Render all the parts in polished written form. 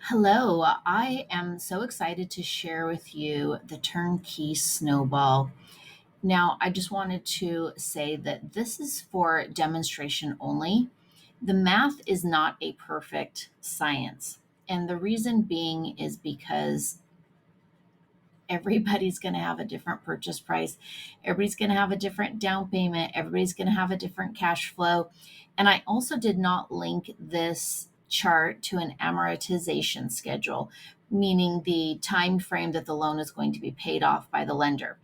Hello, I am so excited to share with you the Turnkey snowball. Now, I just wanted to say that this is for demonstration only. The math is not a perfect science. And the reason being is because everybody's going to have a different purchase price. Everybody's going to have a different down payment. Everybody's going to have a different cash flow. And I also did not link this chart to an amortization schedule, meaning the time frame that the loan is going to be paid off by the lender.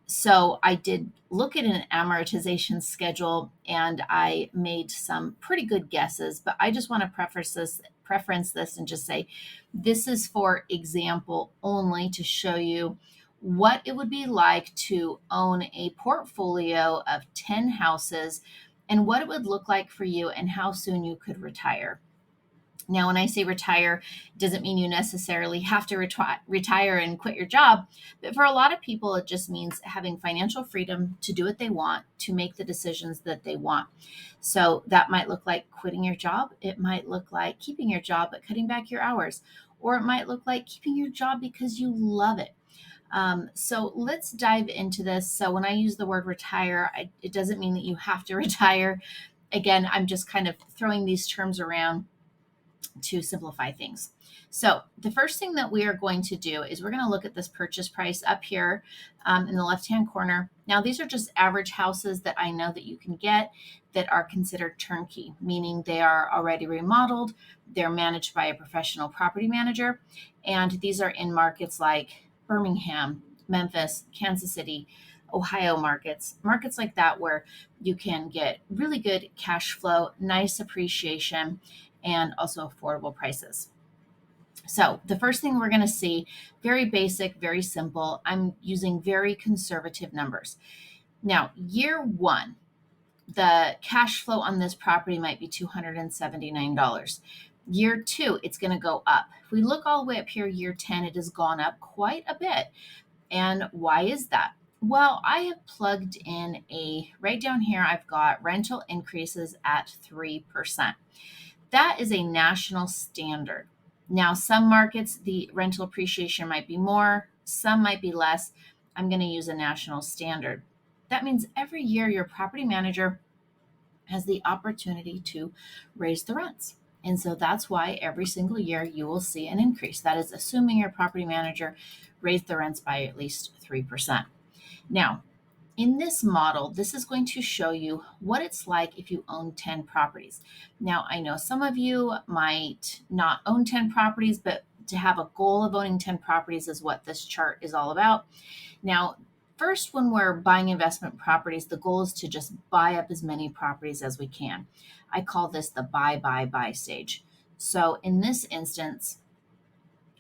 So I did look at an amortization schedule and I made some pretty good guesses, but I just want to preference this and just say this is for example only to show you what it would be like to own a portfolio of 10 houses and what it would look like for you and how soon you could retire. Now, when I say retire, it doesn't mean you necessarily have to retire and quit your job. But for a lot of people, it just means having financial freedom to do what they want, to make the decisions that they want. So that might look like quitting your job. It might look like keeping your job, but cutting back your hours. Or it might look like keeping your job because you love it. So let's dive into this. So when I use the word retire, it doesn't mean that you have to retire. Again, I'm just kind of throwing these terms around to simplify things. So the first thing that we are going to do is we're going to look at this purchase price up here in the left-hand corner. Now, these are just average houses that I know that you can get that are considered turnkey, meaning they are already remodeled, they're managed by a professional property manager, and these are in markets like Birmingham, Memphis, Kansas City, Ohio markets like that where you can get really good cash flow, nice appreciation, and also affordable prices. So the first thing we're going to see, very basic, very simple. I'm using very conservative numbers. Now, year one, the cash flow on this property might be $279. Year two, it's going to go up. If we look all the way up here, year 10, it has gone up quite a bit. And why is that? Well, I have plugged in right down here, I've got rental increases at 3%. That is a national standard. Now, some markets, the rental appreciation might be more, some might be less. I'm going to use a national standard. That means every year your property manager has the opportunity to raise the rents. And so that's why every single year you will see an increase. That is assuming your property manager raised the rents by at least 3%. Now, in this model, this is going to show you what it's like if you own 10 properties. Now, I know some of you might not own 10 properties, but to have a goal of owning 10 properties is what this chart is all about. Now, first, when we're buying investment properties, the goal is to just buy up as many properties as we can. I call this the buy stage. So in this instance,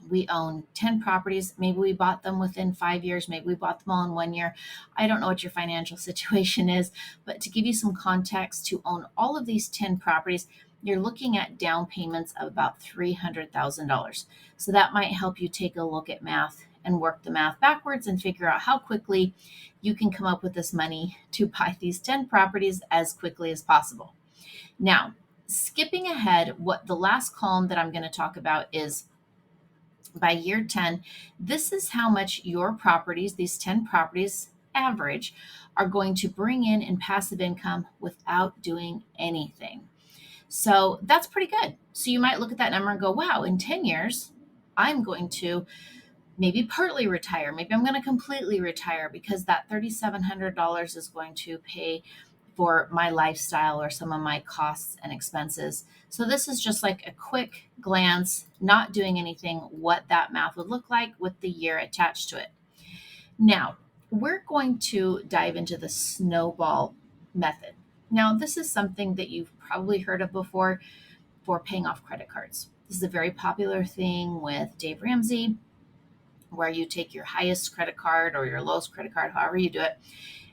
we own 10 properties. Maybe we bought them within 5 years. Maybe we bought them all in 1 year. I don't know what your financial situation is, but to give you some context, to own all of these 10 properties, you're looking at down payments of about $300,000. So that might help you take a look at math and work the math backwards and figure out how quickly you can come up with this money to buy these 10 properties as quickly as possible. Now, skipping ahead, what the last column that I'm going to talk about is by year 10, this is how much your properties, these 10 properties average, are going to bring in passive income without doing anything. So that's pretty good. So you might look at that number and go, wow, in 10 years, I'm going to maybe partly retire. Maybe I'm going to completely retire because that $3,700 is going to pay for my lifestyle or some of my costs and expenses. So this is just like a quick glance, not doing anything, what that math would look like with the year attached to it. Now, we're going to dive into the snowball method. Now, this is something that you've probably heard of before for paying off credit cards. This is a very popular thing with Dave Ramsey, where you take your highest credit card or your lowest credit card, however you do it,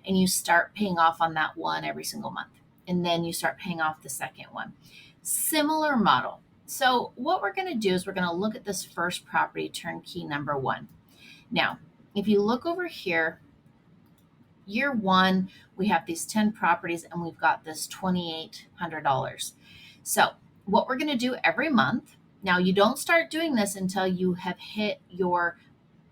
and you start paying off on that one every single month. And then you start paying off the second one. Similar model. So what we're going to do is we're going to look at this first property, turnkey number one. Now, if you look over here, year one, we have these 10 properties and we've got this $2,800. So what we're going to do every month Now, you don't start doing this until you have hit your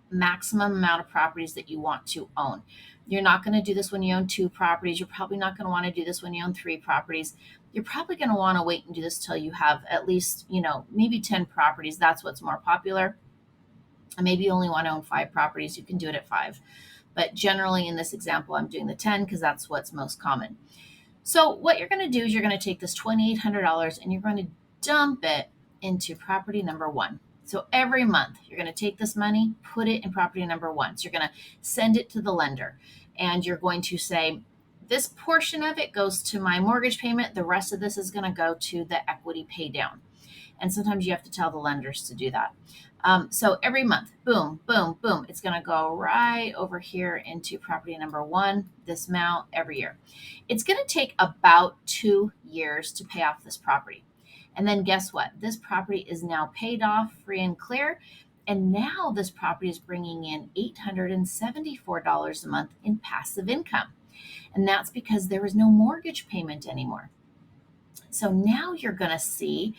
maximum amount of properties that you want to own. You're not going to do this when you own 2 properties. You're probably not going to want to do this when you own 3 properties. You're probably going to want to wait and do this till you have at least, maybe 10 properties. That's what's more popular. And maybe you only want to own 5 properties. You can do it at 5. But generally, in this example, I'm doing the 10 because that's what's most common. So what you're going to do is you're going to take this $2,800 and you're going to dump it into property number 1. So every month you're going to take this money, put it in property number 1. So you're going to send it to the lender and you're going to say, this portion of it goes to my mortgage payment. The rest of this is going to go to the equity pay down. And sometimes you have to tell the lenders to do that. So every month, boom, boom, boom, it's going to go right over here into property number 1, this amount every year. It's going to take about 2 years to pay off this property. And then guess what? This property is now paid off free and clear. And now this property is bringing in $874 a month in passive income. And that's because there is no mortgage payment anymore. So now you're going to see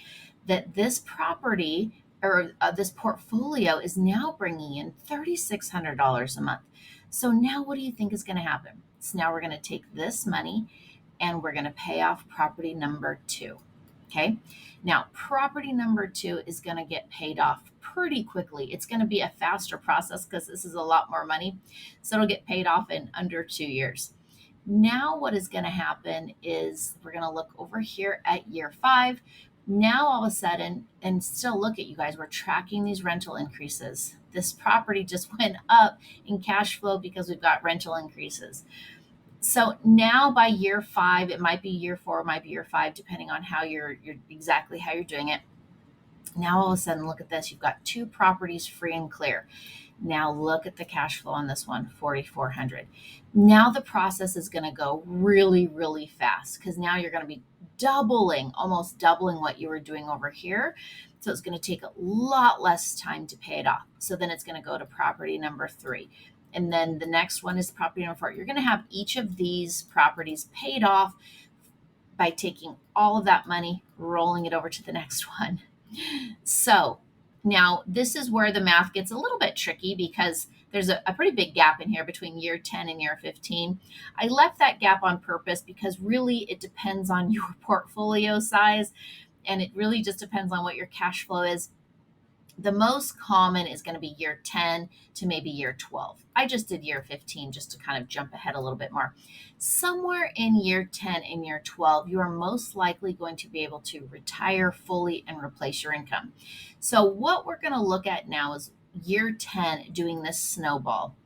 that this property or this portfolio is now bringing in $3,600 a month. So now what do you think is going to happen? So now we're going to take this money and we're going to pay off property number 2. Okay. Now, property number 2 is going to get paid off pretty quickly. It's going to be a faster process because this is a lot more money. So it'll get paid off in under 2 years. Now, what is going to happen is we're going to look over here at year 5. Now, all of a sudden, and still look at you guys, we're tracking these rental increases. This property just went up in cash flow because we've got rental increases. So now by year 5, it might be year 4, it might be year 5, depending on how you're exactly how you're doing it. Now all of a sudden, look at this. You've got 2 properties free and clear. Now look at the cash flow on this one, $4,400. Now the process is going to go really, really fast because now you're going to be almost doubling what you were doing over here. So it's going to take a lot less time to pay it off. So then it's going to go to property number 3. And then the next one is property number 4. You're going to have each of these properties paid off by taking all of that money, rolling it over to the next one. So now this is where the math gets a little bit tricky because there's a pretty big gap in here between year 10 and year 15. I left that gap on purpose because really it depends on your portfolio size and it really just depends on what your cash flow is. The most common is going to be year 10 to maybe year 12. I just did year 15 just to kind of jump ahead a little bit more. Somewhere in year 10 and year 12, you are most likely going to be able to retire fully and replace your income. So what we're going to look at now is year 10 doing this snowball.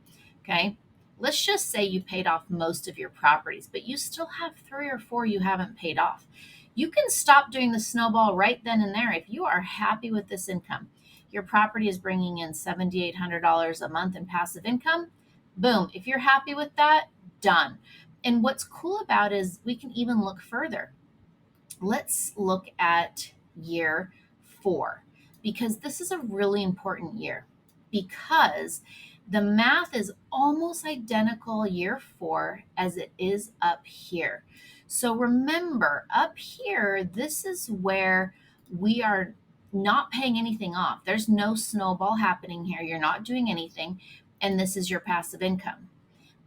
Okay. Let's just say you paid off most of your properties, but you still have 3 or 4 you haven't paid off. You can stop doing the snowball right then and there if you are happy with this income. Your property is bringing in $7,800 a month in passive income. Boom. If you're happy with that, done. And what's cool about it is we can even look further. Let's look at year 4 because this is a really important year because the math is almost identical year 4 as it is up here. So remember, up here, this is where we are not paying anything off. There's no snowball happening here. You're not doing anything. And this is your passive income.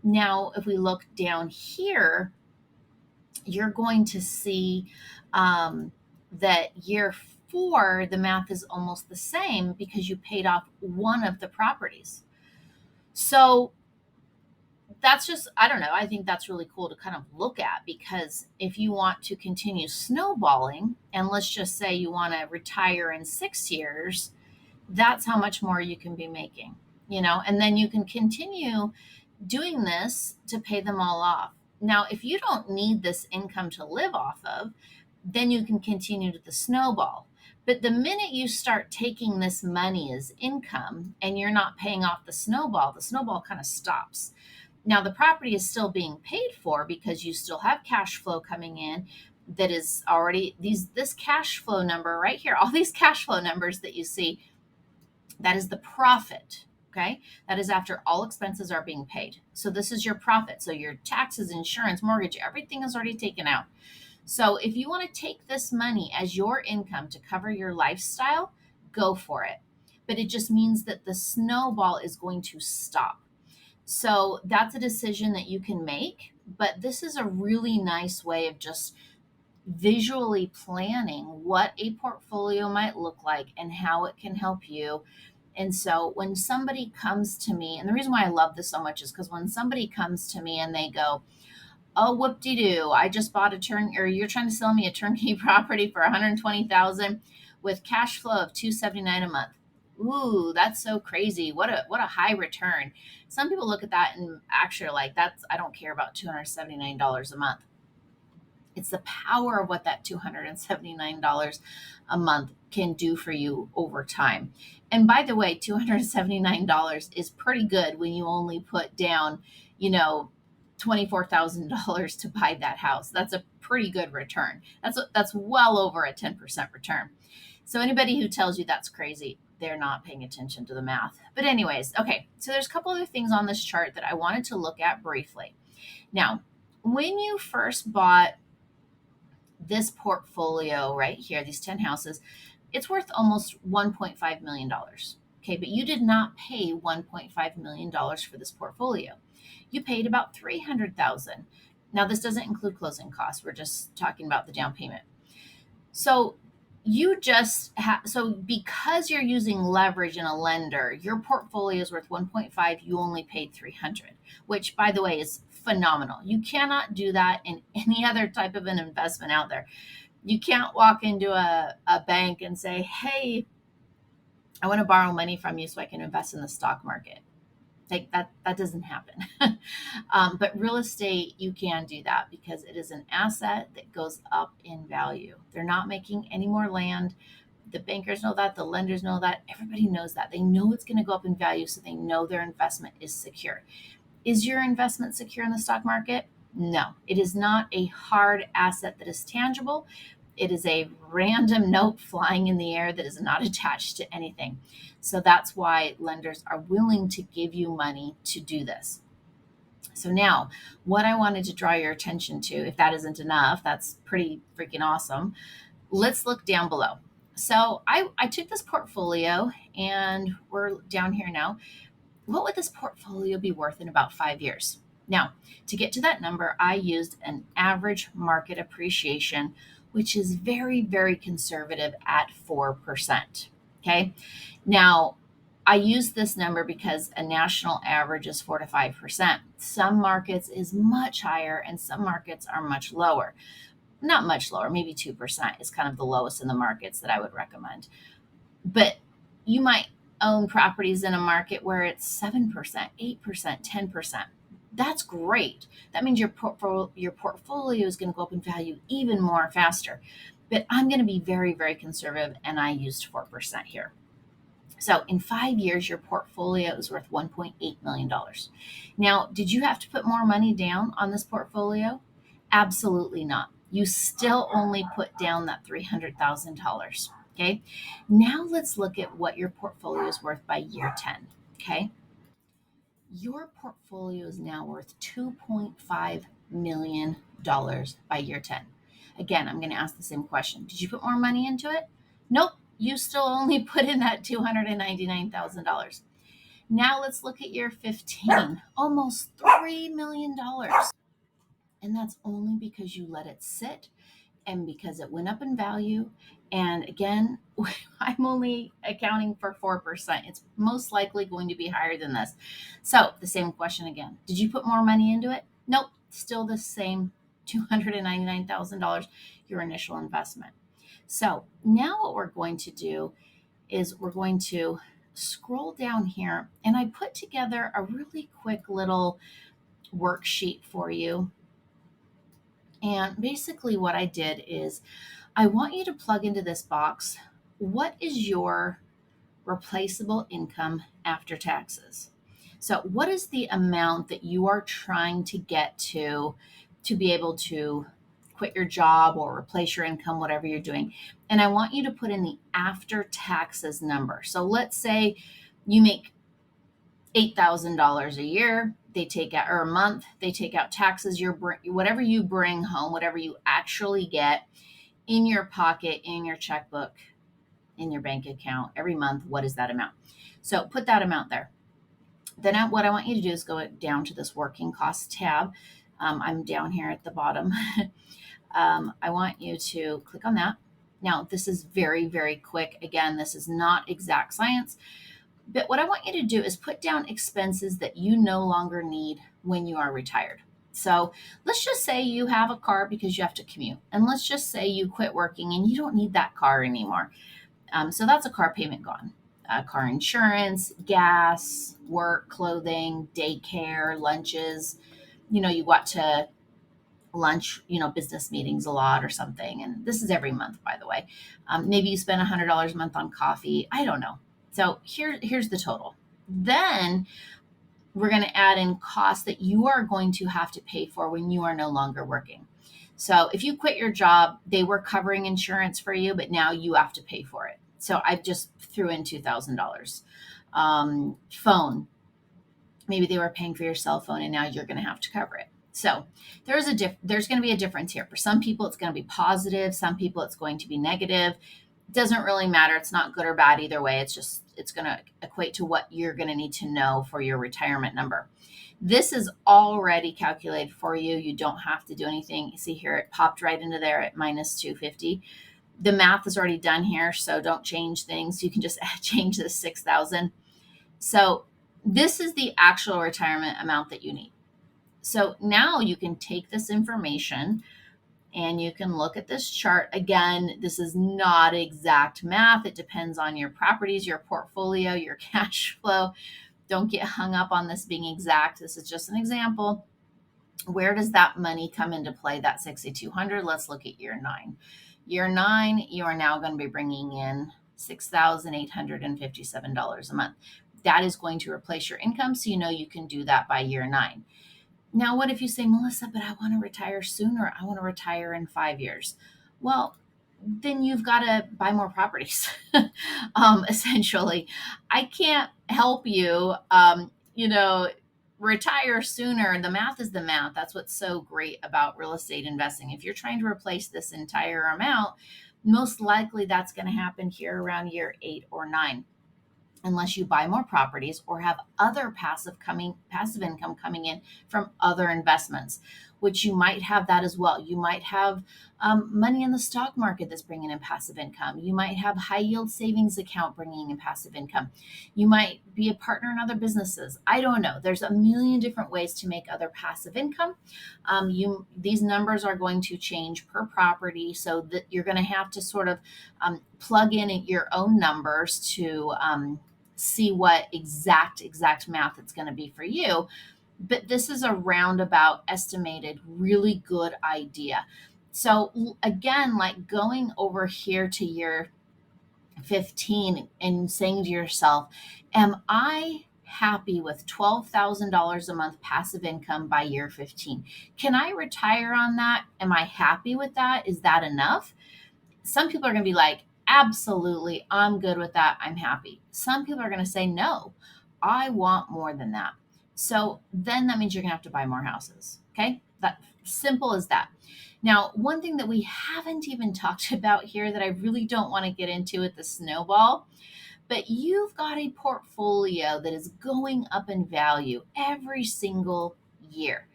Now, if we look down here, you're going to see that year 4, the math is almost the same because you paid off one of the properties. So that's just, I don't know. I think that's really cool to kind of look at because if you want to continue snowballing, and let's just say you want to retire in 6 years, that's how much more you can be making, and then you can continue doing this to pay them all off. Now, if you don't need this income to live off of, then you can continue to the snowball. But the minute you start taking this money as income and you're not paying off the snowball kind of stops. Now, the property is still being paid for because you still have cash flow coming in that is already this cash flow number right here, all these cash flow numbers that you see, that is the profit. Okay. That is after all expenses are being paid. So this is your profit. So your taxes, insurance, mortgage, everything is already taken out. So if you want to take this money as your income to cover your lifestyle, go for it. But it just means that the snowball is going to stop. So that's a decision that you can make. But this is a really nice way of just visually planning what a portfolio might look like and how it can help you. And so when somebody comes to me, and the reason why I love this so much is because when somebody comes to me and they go, oh, whoop-de-doo, I just bought a or you're trying to sell me a turnkey property for 120,000 with cash flow of 279 a month. Ooh, that's so crazy. What a high return. Some people look at that and actually are like, that's, I don't care about $279 a month. It's the power of what that $279 a month can do for you over time. And by the way, $279 is pretty good when you only put down, $24,000 to buy that house. That's a pretty good return. That's well over a 10% return. So anybody who tells you that's crazy, they're not paying attention to the math. But anyways, okay. So there's a couple other things on this chart that I wanted to look at briefly. Now, when you first bought this portfolio right here, these 10 houses, it's worth almost $1.5 million. Okay, but you did not pay $1.5 million for this portfolio. You paid about $300,000. Now, this doesn't include closing costs. We're just talking about the down payment. So so because you're using leverage in a lender, your portfolio is worth 1.5, you only paid 300, which by the way is phenomenal. You cannot do that in any other type of an investment out there. You can't walk into a bank and say, hey, I want to borrow money from you so I can invest in the stock market. Like that doesn't happen. But real estate, you can do that because it is an asset that goes up in value. They're not making any more land. The bankers know that, the lenders know that, everybody knows that. They know it's going to go up in value, so they know their investment is secure. Is your investment secure in the stock market? No, it is not a hard asset that is tangible. It is a random note flying in the air that is not attached to anything. So that's why lenders are willing to give you money to do this. So now, what I wanted to draw your attention to, if that isn't enough, that's pretty freaking awesome. Let's look down below. So I took this portfolio and we're down here now. What would this portfolio be worth in about 5 years? Now, to get to that number, I used an average market appreciation, which is very, very conservative at 4%. Okay. Now, I use this number because a national average is 4 to 5%. Some markets is much higher and some markets are much lower. Not much lower, maybe 2% is kind of the lowest in the markets that I would recommend. But you might own properties in a market where it's 7%, 8%, 10%. That's great. That means your portfolio is going to go up in value even more faster. But I'm going to be very, very conservative, and I used 4% here. So in 5 years, your portfolio is worth $1.8 million. Now, did you have to put more money down on this portfolio? Absolutely not. You still only put down that $300,000. Okay. Now let's look at what your portfolio is worth by year 10. Okay. Your portfolio is now worth $2.5 million by year 10. Again, I'm going to ask the same question. Did you put more money into it? Nope. You still only put in that $299,000. Now let's look at year 15. Almost $3 million. And that's only because you let it sit and because it went up in value. And again, I'm only accounting for 4%. It's most likely going to be higher than this. So the same question again. Did you put more money into it? Nope. Still the same $299,000, your initial investment. So now what we're going to do is we're going to scroll down here, and I put together a really quick little worksheet for you. And basically what I did is I want you to plug into this box, what is your replaceable income after taxes? So what is the amount that you are trying to get to be able to quit your job or replace your income, whatever you're doing? And I want you to put in the after taxes number. So let's say you make $8,000 a year, they take out, or a month, they take out taxes, whatever you bring home, whatever you actually get in your pocket, in your checkbook, in your bank account every month. What is that amount? So put that amount there. Then what I want you to do is go down to this working costs tab. I'm down here at the bottom. I want you to click on that. Now, this is very, very quick. Again, this is not exact science, but what I want you to do is put down expenses that you no longer need when you are retired. So let's just say you have a car because you have to commute. And let's just say you quit working and you don't need that car anymore. So that's a car payment gone. Car insurance, gas, work, clothing, daycare, lunches. You got to lunch, business meetings a lot or something. And this is every month, by the way. Maybe you spend $100 a month on coffee. I don't know. So here's the total. Then we're going to add in costs that you are going to have to pay for when you are no longer working. So if you quit your job, they were covering insurance for you, but now you have to pay for it. So I just threw in $2,000. Phone, maybe they were paying for your cell phone and now you're going to have to cover it. So there's going to be a difference here. For some people, it's going to be positive. Some people, it's going to be negative. It doesn't really matter. It's not good or bad either way. It's going to equate to what you're going to need to know for your retirement number. This is already calculated for you. You don't have to do anything. You see here, it popped right into there at minus 250. The math is already done here, so don't change things. You can just change this 6,000. So this is the actual retirement amount that you need. So now you can take this information and you can look at this chart. Again, this is not exact math. It depends on your properties, your portfolio, your cash flow. Don't get hung up on this being exact. This is just an example. Where does that money come into play, that 6,200? Let's look at year 9. Year 9, you are now going to be bringing in $6,857 a month. That is going to replace your income, so you can do that by year 9. Now, what if you say, Melissa, but I want to retire sooner. I want to retire in 5 years. Well, then you've got to buy more properties. Essentially, I can't help you, retire sooner. The math is the math. That's what's so great about real estate investing. If you're trying to replace this entire amount, most likely that's going to happen here around year 8 or 9. Unless you buy more properties or have other passive income coming in from other investments, which you might have that as well. You might have money in the stock market that's bringing in passive income. You might have high yield savings account bringing in passive income. You might be a partner in other businesses. I don't know. There's a million different ways to make other passive income. These numbers are going to change per property, so that you're going to have to sort of plug in your own numbers to see what exact math it's going to be for you. But this is a roundabout estimated, really good idea. So again, like going over here to year 15 and saying to yourself, am I happy with $12,000 a month passive income by year 15? Can I retire on that? Am I happy with that? Is that enough? Some people are going to be like, absolutely, I'm good with that. I'm happy. Some people are going to say, no, I want more than that. So then that means you're going to have to buy more houses. Okay. That simple as that. Now, one thing that we haven't even talked about here that I really don't want to get into with the snowball, but you've got a portfolio that is going up in value every single year.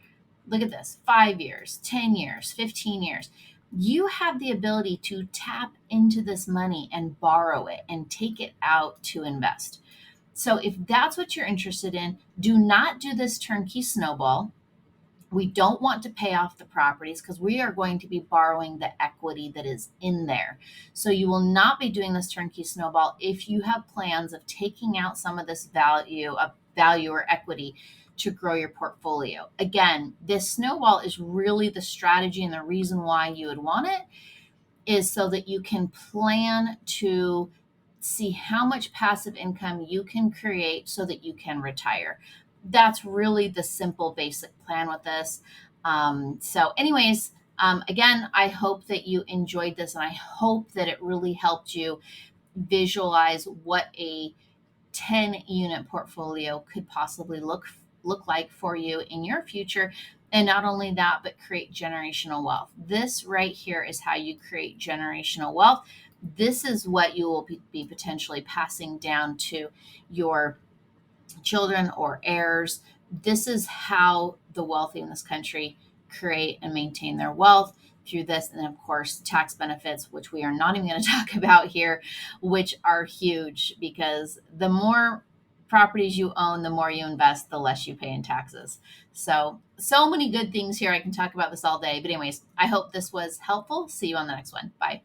Look at this, 5 years, 10 years, 15 years. You have the ability to tap into this money and borrow it and take it out to invest. So if that's what you're interested in, do not do this turnkey snowball. We don't want to pay off the properties because we are going to be borrowing the equity that is in there. So you will not be doing this turnkey snowball if you have plans of taking out some of this value or equity to grow your portfolio. Again, this snowball is really the strategy, and the reason why you would want it is so that you can plan to see how much passive income you can create so that you can retire. That's really the simple basic plan with this. So anyways, again, I hope that you enjoyed this, and I hope that it really helped you visualize what a 10 unit portfolio could possibly look like for you in your future. And not only that, but create generational wealth. This right here is how you create generational wealth. this is what you will be potentially passing down to your children or heirs. This is how the wealthy in this country create and maintain their wealth through this. And then, of course, tax benefits, which we are not even going to talk about here, which are huge because the more properties you own, the more you invest, the less you pay in taxes. So many good things here. I can talk about this all day. But, anyways, I hope this was helpful. See you on the next one. Bye.